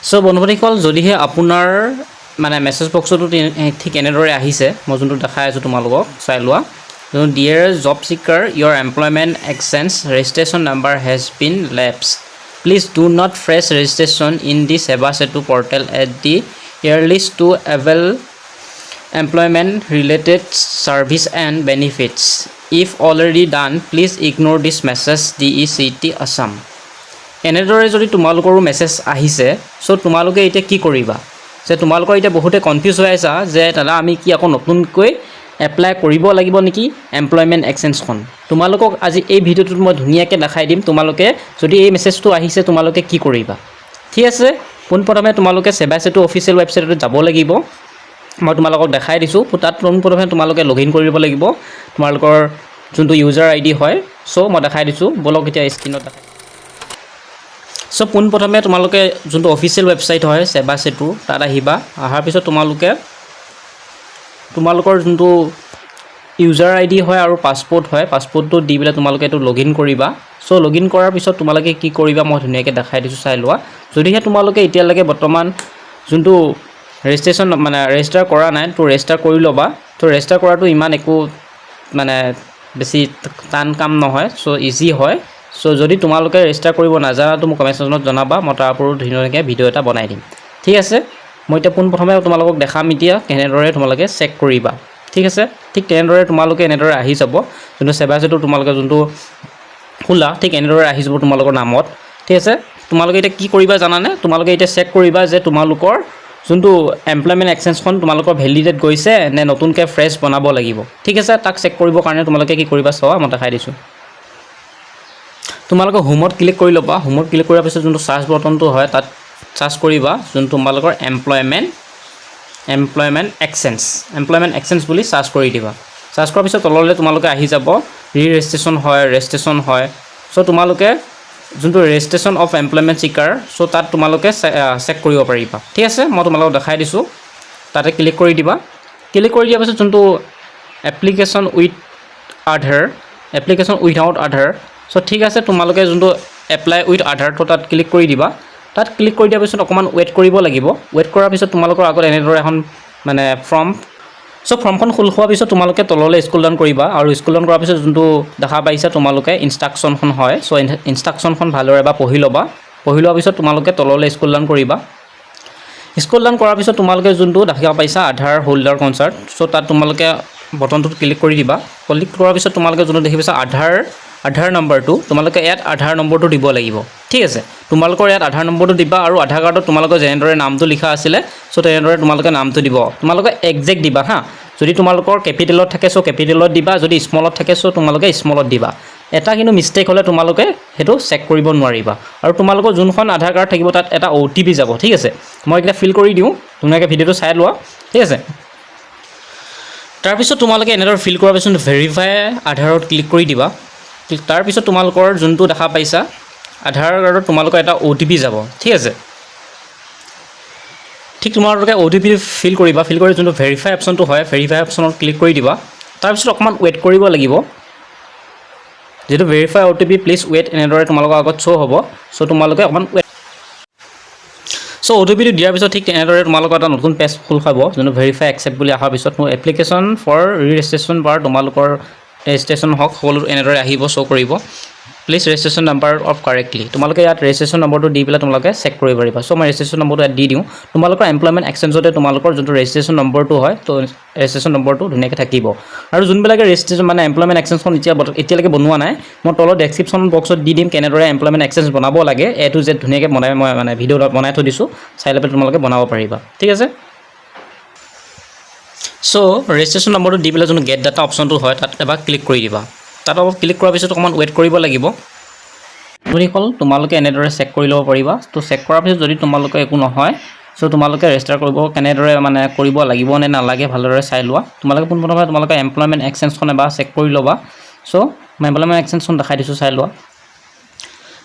So বন্ধুসকল যদিহে আপোনাৰ মানে মেছেজ বক্সটো ঠিক এনেদৰে আহিছে মই যোনটো দেখাই আছোঁ তোমালোকক চাই লোৱা dear job seeker your employment exchange registration number has been lapsed please do not fresh registration in the Sewa Setu portal at the earliest to avail employment related service and benefits if already done please ignore this message DECT Assam এনেদৰে যদি তোমালোকৰো message আহিছে so তোমালোকে এটা কি কৰিবা যে তোমালোকৰ এটা বহুতে কনফিউজ হৈ আছে যে দাদা আমি কি আকৌ নতুনকৈ এপ্লাই কৰিব লাগিব নেকি এমপ্লয়মেণ্ট এক্সচেঞ্জখন তোমালোকক আজি এই ভিডিঅ'টোত মই ধুনীয়াকৈ দেখাই দিম তোমালোকে যদি এই মেছেজটো আহিছে তোমালোকে কি কৰিবা ঠিক আছে পোনপ্ৰথমে তোমালোকে সেৱা সেতু অফিচিয়েল ৱেবছাইটত যাব লাগিব মই তোমালোকক দেখাই দিছোঁ তাত পোনপ্ৰথমে তোমালোকে লগ ইন কৰিব লাগিব তোমালোকৰ যোনটো ইউজাৰ আইডি হয় সো মই দেখাই দিছোঁ বলক এতিয়া স্ক্ৰীনত দেখাই সো পোনপ্ৰথমে তোমালোকে যোনটো অফিচিয়েল ৱেবছাইট হয় সেৱা সেতু তাত আহিবা অহাৰ পিছত তোমালোকৰ যোনটো ইউজাৰ আইডি হয় আৰু পাছপোৰ্ট হয় পাছপোৰ্টটো দি পেলাই তোমালোকে এইটো লগ ইন কৰিবা সো লগ ইন কৰাৰ পিছত তোমালোকে কি কৰিবা মই ধুনীয়াকৈ দেখাই দিছোঁ চাই লোৱা যদিহে তোমালোকে এতিয়ালৈকে বৰ্তমান যোনটো ৰেজিষ্ট্ৰেশ্যন মানে ৰেজিষ্টাৰ কৰা নাই তো ৰেজিষ্টাৰ কৰি ল'বা তো ৰেজিষ্টাৰ কৰাটো ইমান একো মানে বেছি টান কাম নহয় সো ইজি হয় সো যদি তোমালোকে ৰেজিষ্টাৰ কৰিব নাজানা তো মোক কমেণ্ট ছেকশ্যনত জনাবা মই তাৰ ওপৰত ধুনীয়াকৈ ভিডিঅ' এটা বনাই দিম ঠিক আছে মই এতিয়া পোনপ্ৰথমে তোমালোকক দেখাম এতিয়া কেনেদৰে তোমালোকে চেক কৰিবা ঠিক আছে ঠিক তেনেদৰে তোমালোকে এনেদৰে আহি যাব যোনটো সেৱা সেতু তোমালোকে যোনটো খোলা ঠিক এনেদৰে আহি যাব তোমালোকৰ নামত ঠিক আছে তোমালোকে এতিয়া কি কৰিবা জানানে তোমালোকে এতিয়া চেক কৰিবা যে তোমালোকৰ যোনটো এমপ্লয়মেণ্ট এক্সচেঞ্জখন তোমালোকৰ ভেলিডেট গৈছে নে নতুনকৈ ফ্ৰেছ বনাব লাগিব ঠিক আছে তাক চেক কৰিবৰ কাৰণে তোমালোকে কি কৰিবা চোৱা মই দেখাই দিছোঁ তোমালোকে হোমত ক্লিক কৰি ল'বা হোমত ক্লিক কৰাৰ পিছত যোনটো চাৰ্চ বটনটো হয় তাত চাৰ্চ কৰিবা যোনটো তোমালোকৰ এমপ্লয়মেণ্ট এক্সচেঞ্জ বুলি চাৰ্চ কৰি দিবা চাৰ্চ কৰাৰ পিছত তললৈ তোমালোকে আহি যাব ৰেজিষ্ট্ৰেশ্যন হয় সো তোমালোকে যোনটো ৰেজিষ্ট্ৰেশ্যন অফ এমপ্লয়মেণ্ট চিকাৰ সো তাত তোমালোকে চেক কৰিব পাৰিবা ঠিক আছে মই তোমালোকক দেখাই দিছোঁ তাতে ক্লিক কৰি দিবা ক্লিক কৰি দিয়াৰ পিছত যোনটো এপ্লিকেশ্যন উইথাউট আধাৰ সো ঠিক আছে তোমালোকে যোনটো এপ্লাই উইথ আধাৰটো তাত ক্লিক কৰি দিবা তাত ক্লিক কৰি দিয়াৰ পিছত অকণমান ৱেইট কৰিব লাগিব ৱেইট কৰাৰ পিছত তোমালোকৰ আগত এনেদৰে এখন মানে সো ফৰ্মখন খোল খোৱাৰ পিছত তোমালোকে তললৈ স্ক্ৰল ডাউন কৰিবা আৰু স্ক্ৰল ডাউন কৰাৰ পিছত যোনটো দেখা পাইছা তোমালোকে ইনষ্ট্ৰাকশ্যনখন হয় সো ইনষ্ট্ৰাকশ্যনখন ভালদৰে এবাৰ পঢ়ি লোৱাৰ পিছত তোমালোকে তললৈ স্ক্ৰল ডাউন কৰিবা স্ক্ৰল ডাউন কৰাৰ পিছত তোমালোকে যোনটো দেখা পাইছা আধাৰ হোল্ডাৰ কনচাৰ্ট সো তাত তোমালোকে বটনটোত ক্লিক কৰি দিবা ক্লিক কৰাৰ পিছত তোমালোকে যোনটো দেখি পাইছা আধাৰ নম্বৰটো তোমালোকে ইয়াত আধাৰ নম্বৰটো দিব লাগিব ঠিক আছে তোমালোকৰ ইয়াত আধাৰ নম্বৰটো দিবা আৰু আধাৰ কাৰ্ডত তোমালোকৰ যেনেদৰে নামটো লিখা আছিলে সো তেনেদৰে তোমালোকে নামটো দিব তোমালোকে একজেক্ট দিবা হা যদি তোমালোকৰ কেপিটেলত থাকে সো কেপিটেলত দিবা যদি স্মলত থাকে সো তোমালোকে স্মলত দিবা এটা কিন্তু মিষ্টেক হ'লে তোমালোকে সেইটো চেক কৰিব নোৱাৰিবা আৰু তোমালোকৰ যোনখন আধাৰ কাৰ্ড থাকিব তাত এটা OTP যাব ঠিক আছে মই এতিয়া ফিল কৰি দিওঁ ধুনীয়াকৈ ভিডিঅ'টো চাই লোৱা ঠিক আছে তাৰপিছত তোমালোকে এনেদৰে ফিল কৰাৰ পিছত ভেৰিফাই আধাৰত ক্লিক কৰি দিবা তাৰপিছত তোমালোকৰ যোনটো দেখা পাইছা আধাৰ কাৰ্ডত তোমালোকৰ এটা OTP যাব ঠিক আছে ঠিক তোমালোকে OTP ফিল কৰি যোনটো ভেৰিফাই অপশ্যনটো হয় ভেৰিফাই অপশ্যনত ক্লিক কৰি দিবা তাৰপিছত অকণমান ৱেইট কৰিব লাগিব যেটো ভেৰিফাই OTP প্লিজ ৱেইট এনেদৰে তোমালোকৰ আগত শ্ব' হ'ব সো তোমালোকে অকণমান ৱেইট সো OTPটো দিয়াৰ পিছত ঠিক তেনেদৰে তোমালোকৰ এটা নতুন পেজ খোল খাব যোনটো ভেৰিফাই একচেপ্ট বুলি অহাৰ পিছত মোৰ এপ্লিকেশ্যন ফৰ ৰেজিষ্ট্ৰেশ্যন বাৰ তোমালোকৰ ৰেজিষ্ট্ৰেশ্যন হওক সকলো এনেদৰে আহিব শ্ব' কৰিব please registration number of correctly তোমালোকে ইয়াত ৰেজিষ্ট্ৰেশ্যন নম্বৰটো দি পেলাই তোমালোকে চেক কৰিব পাৰিবা সো মই ৰেজিষ্ট্ৰেশ্যন নম্বৰটো ইয়াত দি দিওঁ তোমালোকৰ এমপ্লয়মেণ্ট এক্সচেঞ্জতে তোমালোকৰ যোনটো ৰেজিষ্ট্ৰেশ্যন নম্বৰটো হয় তো ৰেজিষ্ট্ৰেশ্যন নম্বৰটো ধুনীয়াকৈ থাকিব আৰু যোনবিলাকে ৰেজিষ্ট্ৰেশ্যন মানে এমপ্লয়মেণ্ট এক্সচেঞ্জখন এতিয়ালৈকে বনোৱা নাই মই তলত ডেছক্ৰিপশ্যন বক্সত দি দিম কেনেদৰে এমপ্লয়মেণ্ট এক্সচেঞ্জ বনাব লাগে A to Z ধুনীয়াকৈ মই মানে ভিডিঅ' বনাই থৈ দিছোঁ চাই লৈ তোমালোকে বনাব পাৰিবা ঠিক আছে সো ৰেজিষ্ট্ৰেশ্যন নম্বৰটো দি পেলাই যোনটো গেট ডাটা অপশ্যনটো হয় তাত এবাৰ ক্লিক কৰি দিবা তাত অলপ ক্লিক কৰাৰ পিছত অকণমান ৱেইট কৰিব লাগিব তোমালোকে এনেদৰে চেক কৰি ল'ব পাৰিবা তো চেক কৰাৰ পিছত যদি তোমালোকে একো নহয় সো তোমালোকে ৰেজিষ্টাৰ কৰিব কেনেদৰে মানে কৰিব লাগিব নে নালাগে ভালদৰে চাই লোৱা তোমালোকে পোনপ্ৰথমে তোমালোকে এমপ্লয়মেণ্ট এক্সচেঞ্জখন এবাৰ চেক কৰি ল'বা সো মই এমপ্লয়মেণ্ট এক্সচেঞ্জখন দেখাই দিছোঁ চাই লোৱা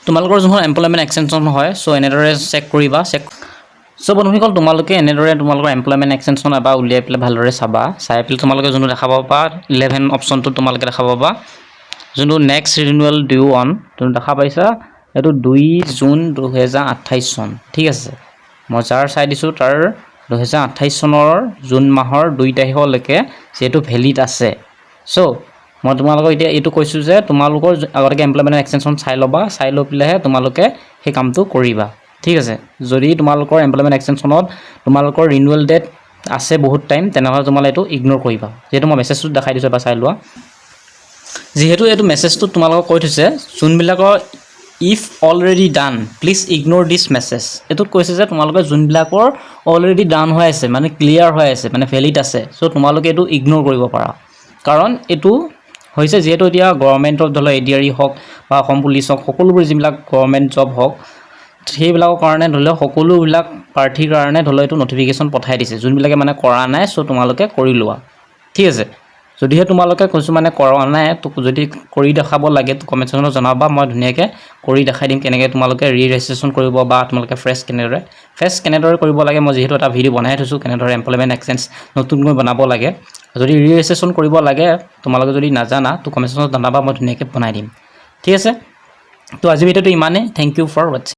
তোমালোকৰ যোনখন এমপ্লয়মেণ্ট এক্সচেঞ্জখন হয় সো এনেদৰে চেক কৰিবা সো বন্ধুসকল তোমালোকে এনেদৰে তোমালোকৰ এমপ্লয়মেণ্ট এক্সচেঞ্জখন এবাৰ উলিয়াই পেলাই ভালদৰে চাই পেলাই তোমালোকে যোনটো দেখা পাবা 11 অপশ্যনটো তোমালোকে দেখা পাবা যোনটো নেক্সট ৰিনিউৱেল ডিউ অন তুমি দেখা পাইছা এইটো 2 জুন 2028 চন ঠিক আছে মই যাৰ চাই দিছোঁ তাৰ 2028 চনৰ জুন মাহৰ 2 তাৰিখলৈকে যিহেতু ভেলিড আছে। চ' মই তোমালোকক এতিয়া এইটো কৈছোঁ যে তোমালোকৰ আগতে এমপ্লয়মেণ্ট এক্সটেনশ্যন চাই ল'বা, চাই লৈ পেলাইহে তোমালোকে সেই কামটো কৰিবা। ঠিক আছে, যদি তোমালোকৰ এমপ্লয়মেণ্ট এক্সটেনশ্যনত তোমালোকৰ ৰিনিউৱেল ডেট আছে বহুত টাইম, তেনেহ'লে তোমালোকে এইটো ইগন'ৰ কৰিবা। যিহেতু মই মেছেজটো দেখাই দিছোঁ, এবাৰ চাই লোৱা। যিহেতু এইটো মেছেজটোত তোমালোকক কৈ থৈছে যোনবিলাকৰ if already done please ignore this message. এইটোত কৈছে যে তোমালোকে যোনবিলাকৰ অলৰেডি ডান হৈ আছে, মানে ক্লিয়াৰ হৈ আছে, মানে ভেলিড আছে, চ' তোমালোকে এইটো ইগন'ৰ কৰিব পাৰা। কাৰণ এইটো হৈছে যিহেতু এতিয়া গভৰ্ণমেণ্টৰ ধৰি লওক ADRE হওক বা অসম পুলিচ হওক, সকলোবোৰ যিবিলাক গভৰ্ণমেণ্ট জব হওক, সেইবিলাকৰ কাৰণে ধৰি লওক সকলোবিলাক প্ৰাৰ্থীৰ কাৰণে ধৰি লওক এইটো নটিফিকেশ্যন পঠাই দিছে। যোনবিলাকে মানে কৰা নাই, চ' তোমালোকে কৰি লোৱা। ঠিক আছে, যদিহে তোমালোকে কৈছোঁ মানে কৰা নাই, তো যদি কৰি দেখাব লাগে কমেণ্ট ছেকশ্যনত জনাবা, মই ধুনীয়াকৈ কৰি দেখাই দিম কেনেকৈ তোমালোকে ৰেজিষ্ট্ৰেশ্যন কৰিব বা তোমালোকে ফ্ৰেছ কেনেদৰে কৰিব লাগে। মই যিহেতু এটা ভিডিঅ' বনাই থৈছোঁ কেনেদৰে এমপ্লয়মেণ্ট এক্সচেঞ্জ নতুনকৈ বনাব লাগে। যদি ৰেজিষ্ট্ৰেশ্যন কৰিব লাগে তোমালোকে যদি নাজানা তো কমেণ্ট ছেকশ্যনত জনাবা, মই ধুনীয়াকৈ বনাই দিম। ঠিক আছে, তো আজি ভিডিঅ'টো ইমানেই। Thank you for ৱাটছিং।